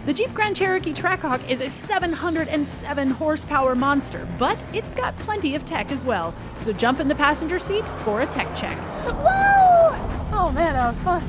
The Jeep Grand Cherokee Trackhawk is a 707 horsepower monster, but it's got plenty of tech as well. So jump in the passenger seat for a tech check. Woo! Oh man, that was fun.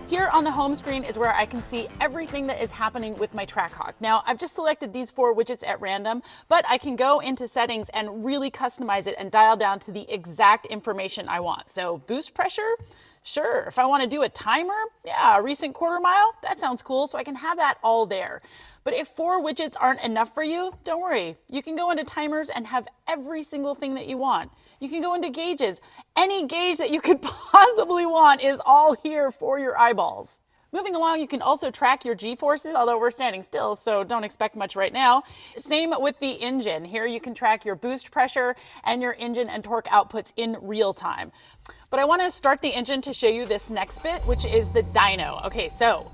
Here on the home screen is where I can see everything that is happening with my Trackhawk. Now, I've just selected these 4 widgets at random, but I can go into settings and really customize it and dial down to the exact information I want. So boost pressure, sure. If I want to do a timer, yeah, a recent quarter mile, that sounds cool. So I can have that all there. But if 4 widgets aren't enough for you, don't worry. You can go into timers and have every single thing that you want. You can go into gauges. Any gauge that you could possibly want is all here for your eyeballs. Moving along, you can also track your G-forces, although we're standing still, so don't expect much right now. Same with the engine. Here you can track your boost pressure and your engine and torque outputs in real time. But I want to start the engine to show you this next bit, which is the dyno. Okay, so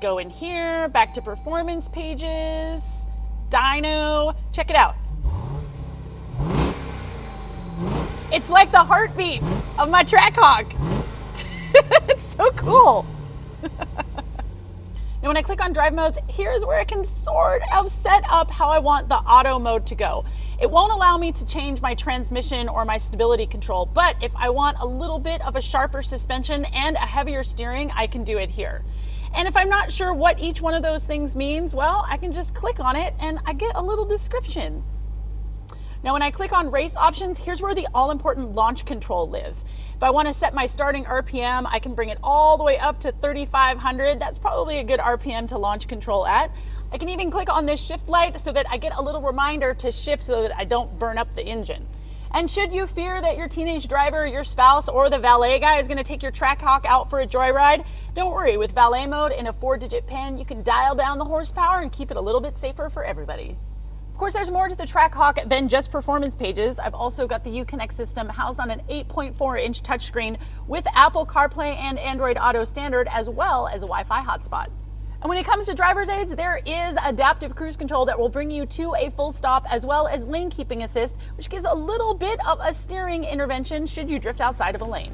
go in here, back to performance pages, dyno, check it out. It's like the heartbeat of my Trackhawk. It's so cool. Now when I click on drive modes, here's where I can sort of set up how I want the auto mode to go. It won't allow me to change my transmission or my stability control, but if I want a little bit of a sharper suspension and a heavier steering, I can do it here. And if I'm not sure what each one of those things means, well, I can just click on it and I get a little description. Now, when I click on race options, here's where the all-important launch control lives. If I want to set my starting RPM, I can bring it all the way up to 3,500. That's probably a good RPM to launch control at. I can even click on this shift light so that I get a little reminder to shift so that I don't burn up the engine. And should you fear that your teenage driver, your spouse, or the valet guy is going to take your Trackhawk out for a joyride, don't worry. With valet mode in a 4-digit PIN, you can dial down the horsepower and keep it a little bit safer for everybody. Of course, there's more to the Trackhawk than just performance pages. I've also got the uConnect system housed on an 8.4-inch touchscreen with Apple CarPlay and Android Auto Standard, as well as a Wi-Fi hotspot. And when it comes to driver's aids, there is adaptive cruise control that will bring you to a full stop, as well as lane keeping assist, which gives a little bit of a steering intervention should you drift outside of a lane.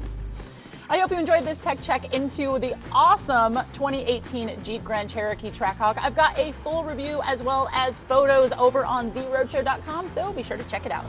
I hope you enjoyed this tech check into the awesome 2018 Jeep Grand Cherokee Trackhawk. I've got a full review as well as photos over on theroadshow.com, so be sure to check it out.